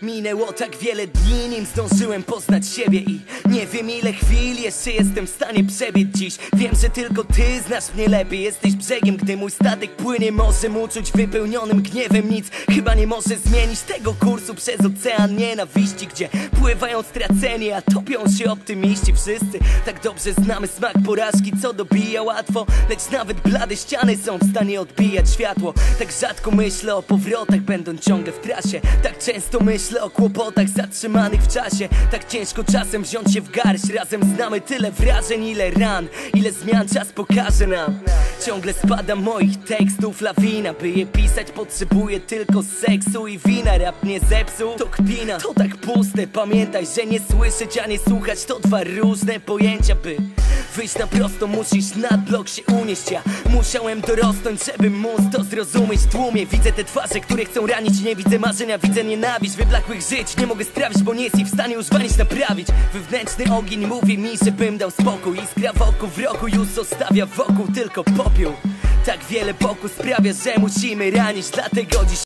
Minęło tak wiele dni, nim zdążyłem poznać siebie i nie wiem ile chwil jeszcze jestem w stanie przebiec dziś. Wiem, że tylko ty znasz mnie lepiej. Jesteś brzegiem, gdy mój statek płynie. Może uczuć wypełnionym gniewem nic chyba nie może zmienić tego kursu przez ocean nienawiści, gdzie pływają straceni, a topią się optymiści. Wszyscy tak dobrze znamy smak porażki, co dobija łatwo, lecz nawet blade ściany są w stanie odbijać światło. Tak rzadko myślę o powrotach, będąc ciągle w trasie. Tak często myślę o kłopotach zatrzymanych w czasie. Tak ciężko czasem wziąć się w garść. Razem znamy tyle wrażeń, ile ran, ile zmian czas pokaże nam. Ciągle spada moich tekstów lawina. By je pisać potrzebuję tylko seksu i wina. Rap nie zepsuł, to kpina, to tak puste. Pamiętaj, że nie słyszeć, a nie słuchać to dwa różne pojęcia. By wyjść na prosto musisz na blok się unieść. Ja musiałem dorosnąć, żeby móc to zrozumieć w tłumie. Widzę te twarze, które chcą ranić. Nie widzę marzenia, widzę nienawiść wyblakłych żyć. Nie mogę strawić, bo nie jest ich w stanie już wanić naprawić. Wewnętrzny ogień mówi mi, żebym dał spokój. Iskra wokół w roku już zostawia wokół tylko popiół. Tak wiele boku sprawia, że musimy ranić. Dlatego dziś